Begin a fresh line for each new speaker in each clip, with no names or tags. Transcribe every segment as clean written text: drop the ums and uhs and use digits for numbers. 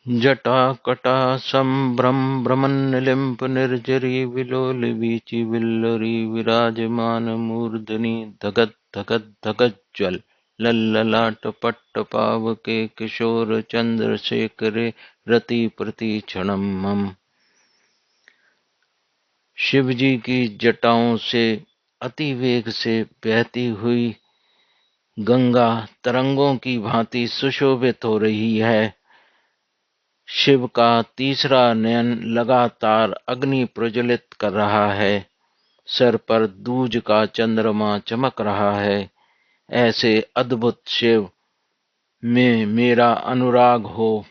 जटाकटा सम्भ्रमनिलिम्प निर्झरी विलोलवीचि विल्लरी विराजमानमूर्धनि धगत् धगत् धगज्ज्वल लल्ललाटपट्टपावके किशोरचन्द्रशेखरे रतिप्रतिक्षणम् मम। शिवजी की जटाओं से अति वेग से बहती हुई गंगा तरंगों की भांति सुशोभित हो रही है। शिव का तीसरा नयन लगातार अग्नि प्रज्वलित कर रहा है। सर पर दूज का चंद्रमा चमक रहा है। ऐसे अद्भुत शिव में मेरा अनुराग हो।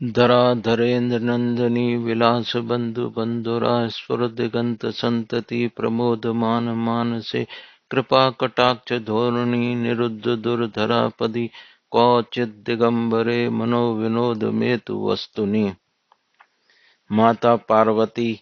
धरा धरेन्द्र नंदनी विलास बंधु बंधुरा स्वर दिगंत संतति प्रमोदमान मानसे कृपा कटाक्ष धोरणी निरुद्ध दुर्धरा पदी क्वचित दिगंबरे मनो विनोद मेतु वस्तुनि। माता पार्वती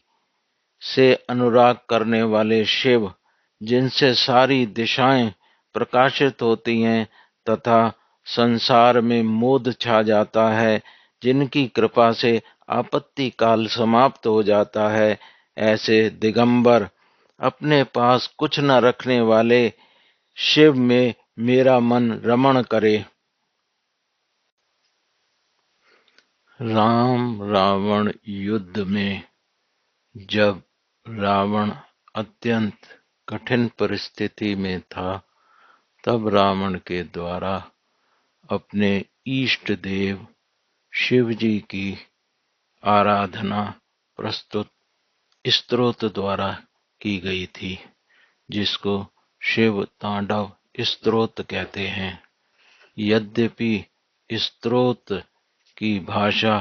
से अनुराग करने वाले शिव, जिनसे सारी दिशाएं प्रकाशित होती हैं तथा संसार में मोद छा जाता है, जिनकी कृपा से आपत्ति काल समाप्त हो जाता है, ऐसे दिगंबर अपने पास कुछ न रखने वाले शिव में मेरा मन रमण करे। राम रावण युद्ध में जब रावण अत्यंत कठिन परिस्थिति में था, तब रावण के द्वारा अपने इष्ट देव शिव जी की आराधना प्रस्तुत स्तोत्र द्वारा की गई थी, जिसको शिव तांडव स्तोत्र कहते हैं। यद्यपि स्तोत्र की भाषा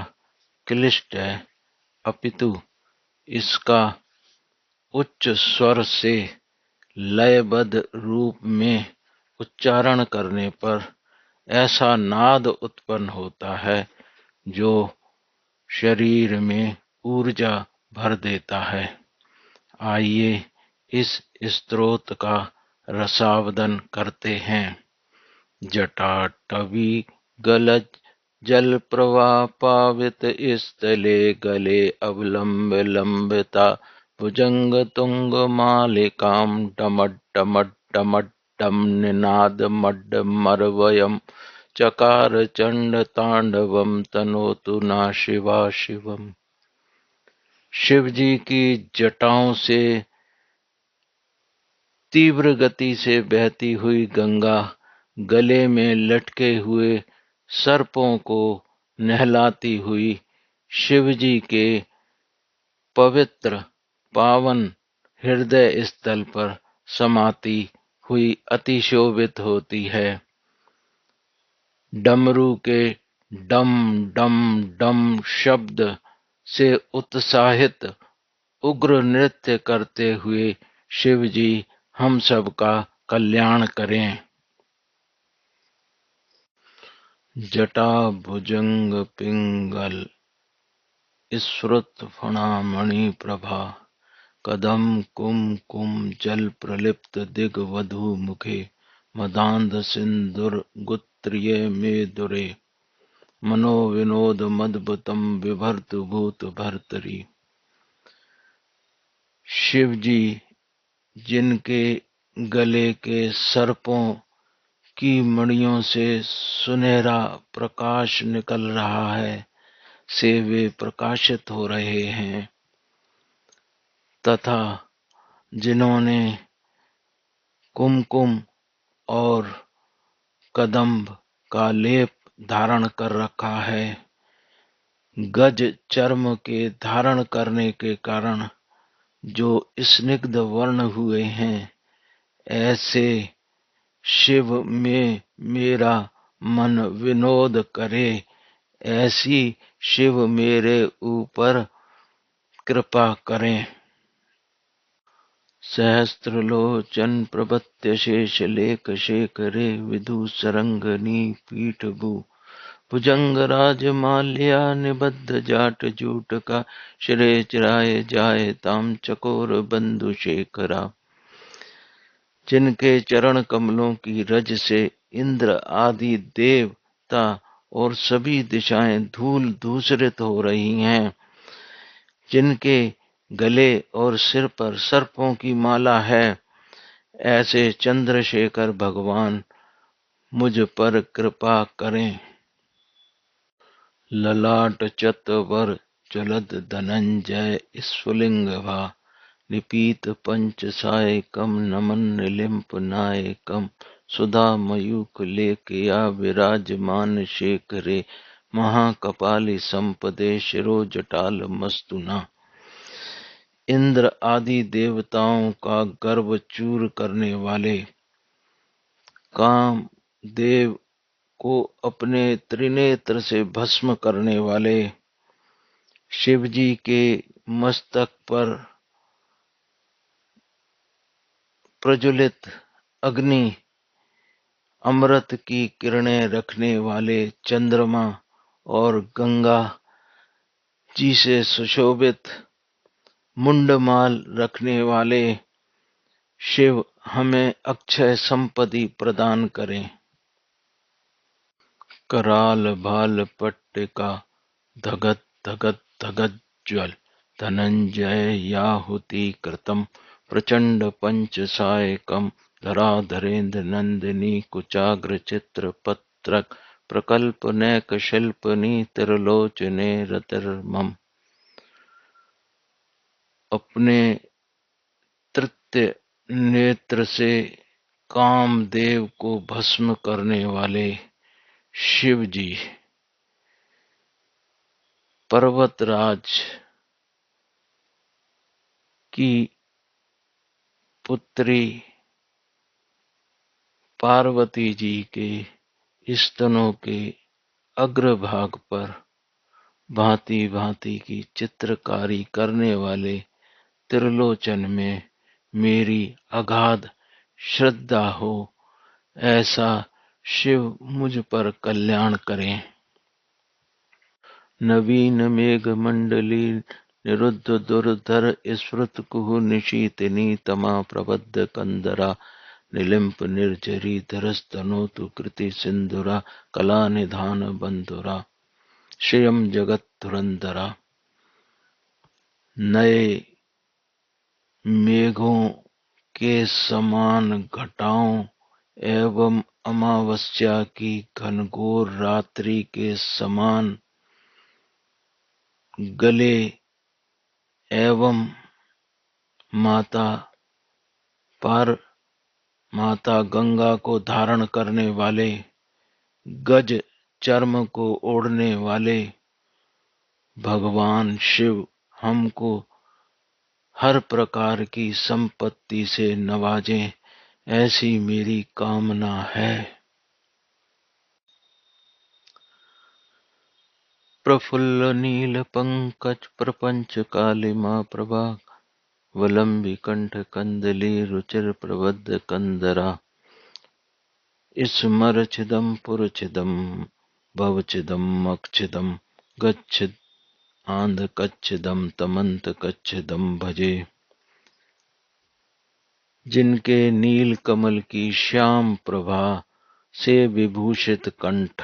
क्लिष्ट है, अपितु इसका उच्च स्वर से लयबद्ध रूप में उच्चारण करने पर ऐसा नाद उत्पन्न होता है जो शरीर में ऊर्जा भर देता है। आइए इस स्तोत्र का रसावदन करते हैं। जटाटवी गलज जल प्रवाह पावित स्थले गले अवलंब लंबिता भुजंग तुंग मालिकाम डमड डमड डमड डम निनाद मड्ड मरवयम चकार चंड तांडवम तनोतु ना शिवा शिवम। शिव जी की जटाओं से तीव्र गति से बहती हुई गंगा गले में लटके हुए सर्पों को नहलाती हुई शिव जी के पवित्र पावन हृदय स्थल पर समाती हुई अतिशोभित होती है। डमरू के डम डम डम शब्द से उत्साहित उग्र नृत्य करते हुए शिव जी हम सब का कल्याण करें। जटा भुजंग पिंगल स्फुरत फणामणि प्रभा कदम कुम कुम जल प्रलिप्त दिग वधु मुखे मदांध सिंदूर गुत्रिये में दुरे मनो विनोद मद्भुतम विभर्त भूत भर्तरी। शिव जी जिनके गले के सर्पों की मणियों से सुनहरा प्रकाश निकल रहा है, से वे प्रकाशित हो रहे हैं, तथा जिन्होंने कुमकुम और कदम्ब का लेप धारण कर रखा है, गज चर्म के धारण करने के कारण जो स्निग्ध वर्ण हुए हैं, ऐसे शिव में मेरा मन विनोद करे, ऐसी शिव मेरे ऊपर कृपा करें। सहस्त्रलोचन प्रभत्य शेष लेख शेखरे विदु सरंगनी पीठ भू भुजंग राज माल्या निबद्ध जाट जूट का श्रे चिराए जाए ताम चकोर बंधु शेखरा। जिनके चरण कमलों की रज से इंद्र आदि देवता और सभी दिशाएं धूल धूसरित हो रही हैं। जिनके गले और सिर पर सर्पों की माला है, ऐसे चंद्रशेखर भगवान मुझ पर कृपा करें। ललाट चतवर ज्वलद धनंजय स्फुलिंगभा निपीत पंचसायकम नमन निलिम्प नायकम सुधा मयूख लेखया विराजमान शेखरे महाकपाली संपदे शिरो जटाल मस्तुना। इंद्र आदि देवताओं का गर्व चूर करने वाले, काम देव को अपने त्रिनेत्र से भस्म करने वाले, शिव जी के मस्तक पर प्रज्वलित अग्नि अमृत की किरणें रखने वाले चंद्रमा और गंगा जी से सुशोभित मुंडमाल रखने वाले शिव हमें अक्षय संपत्ति प्रदान करें। कराल भाल पट्टिका धगत धगत धगत ज्वल धनंजय याहुति कृतम प्रचंड पंच सायकम धराधरेन्द्र नंदिनी कुचाग्र चित्र पत्रक प्रकल्प नैक शिल्पनी त्रिलोचने रतिर्मम। अपने तृतीय नेत्र से कामदेव को भस्म करने वाले शिव जी पर्वतराज की पुत्री पार्वती जी के स्तनों के अग्रभाग पर भांति भांति की चित्रकारी करने वाले त्रिलोचन में मेरी अगाध श्रद्धा हो, ऐसा शिव मुझ पर कल्याण करें। नवीन मेघ मंडली निरुद्ध दुर्धर स्फुरत कुहु निशीतिनी तमा प्रबद्ध कंदरा निलिम्प निर्जरी धरस्तनोतु कृति सिंधुरा कला निधान बंधुरा श्रियम जगत धुरंधरा। नए मेघों के समान घटाओं एवं अमावस्या की घनघोर रात्रि के समान गले एवं माता गंगा को धारण करने वाले, गज चर्म को ओढ़ने वाले भगवान शिव हमको हर प्रकार की संपत्ति से नवाजें, ऐसी मेरी कामना है। प्रफुल्ल नील पंकज प्रपंच कालिमा प्रभा वलंबी कंठ कंदली रुचिर प्रबद्ध कंदरा स्मरचिदं पुरचिदं भवचिदं अक्षिदं गच्छिद आंध कच्छिदं तमंत कच्छिदं भजे। जिनके नील कमल की श्याम प्रभा से विभूषित कंठ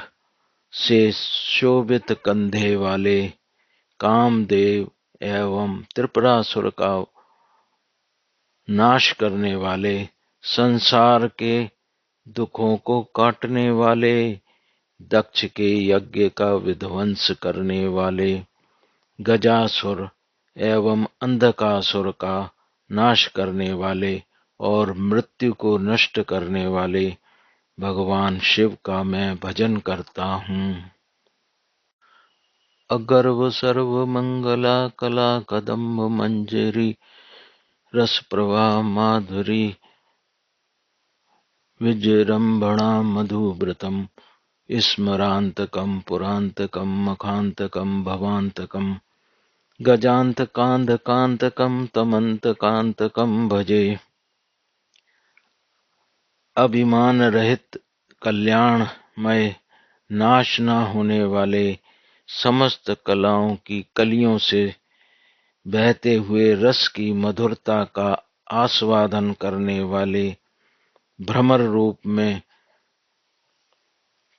से शोभित कंधे वाले कामदेव एवं त्रिपुरासुर का नाश करने वाले, संसार के दुखों को काटने वाले, दक्ष के यज्ञ का विध्वंस करने वाले, गजासुर एवं अंधकासुर का नाश करने वाले और मृत्यु को नष्ट करने वाले भगवान शिव का मैं भजन करता हूँ। अगर्व सर्व मंगला कला कदम्ब मंजरी रस प्रवाह माधुरी विजृंभणा मधुव्रतम स्मरांतकम पुरांतकम मखांतकम भवांतकम गजांतकांतकांतकम तमंतकांतकम भजे। अभिमान रहित कल्याणमय नाश न होने वाले समस्त कलाओं की कलियों से बहते हुए रस की मधुरता का आस्वादन करने वाले भ्रमर रूप में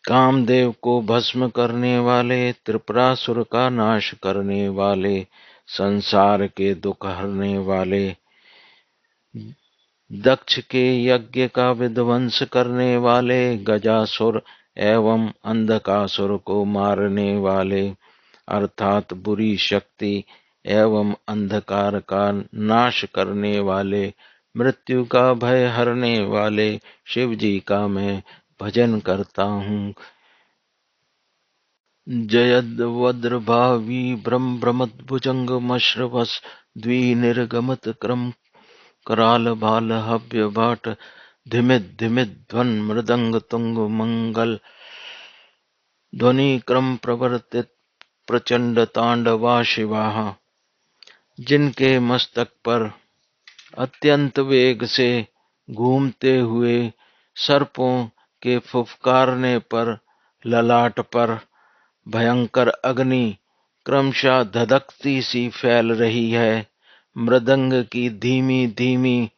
कामदेव को भस्म करने वाले, त्रिपुरासुर का नाश करने वाले, संसार के दुख हरने वाले, दक्ष के यज्ञ का विध्वंस करने वाले, गजासुर एवं अंधकासुर को मारने वाले, अर्थात बुरी शक्ति एवं अंधकार का नाश करने वाले, मृत्यु का भय हरने वाले शिव जी का मैं भजन करता हूँ। जयद्वज्रभावी भ्रमद्भुजङ्गमश्रवस् द्विनिर्गमत्क्रम करालभालहव्यभाट धिमिद्धिमिध्वन्मृदङ्गतुङ्गमङ्गल ध्वनिक्रमप्रवर्तित प्रचण्डताण्डवा शिवाः। जिनके मस्तक पर अत्यंत वेग से घूमते हुए सर्पों के फुफकारने पर ललाट पर भयंकर अग्नि क्रमशः धधकती सी फैल रही है। मृदंग की धीमी धीमी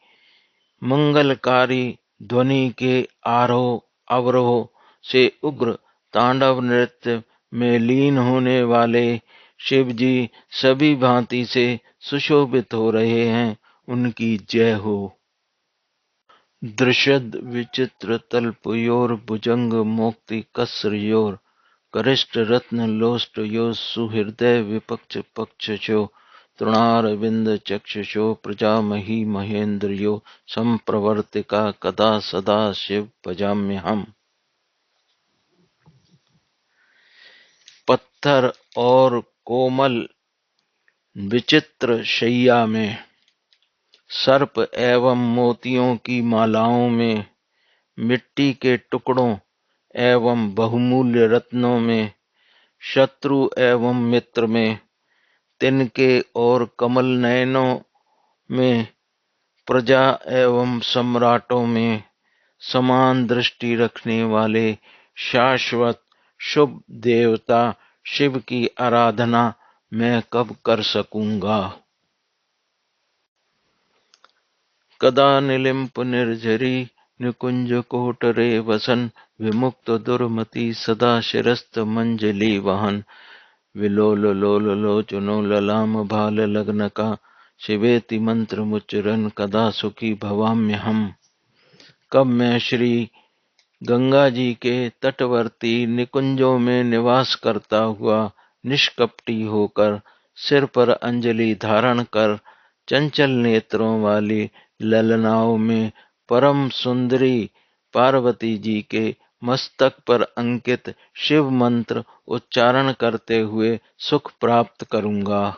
मंगलकारी ध्वनि के आरोह अवरोह से उग्र तांडव नृत्य में लीन होने वाले शिव जी सभी भांति से सुशोभित हो रहे हैं। उनकी जय हो। दृशद विचित्र तल्पयोर भुजंग मोक्ति कसरयोर करिष्ठ रत्न लोष्ट यो सुहृदय विपक्ष पक्षशो तृणारविंद चक्षुषो प्रजामही महेन्द्रियो संप्रवर्तिका कदा सदा शिव भजाम्यहम्। पत्थर और कोमल विचित्र शैया में, सर्प एवं मोतियों की मालाओं में, मिट्टी के टुकड़ों एवं बहुमूल्य रत्नों में, शत्रु एवं मित्र में, तिनके और कमल नयनों में, प्रजा एवं सम्राटों में समान दृष्टि रखने वाले शाश्वत शुभ देवता शिव की आराधना मैं कब कर सकूंगा। कदा निलिम्प निर्झरी निकुंज कोटरे वसन विमुक्त दुर्मति सदा शिरस्त मंजलि वहन विलोल लोल लोचनो ललाम भाल लग्न का शिवेति मंत्र मुच्चरन कदा सुखी भवाम्य हम। कब मैं श्री गंगा जी के तटवर्ती निकुंजों में निवास करता हुआ निष्कपटी होकर सिर पर अंजलि धारण कर चंचल नेत्रों वाली ललनाओं में परम सुंदरी पार्वती जी के मस्तक पर अंकित शिव मंत्र उच्चारण करते हुए सुख प्राप्त करूंगा।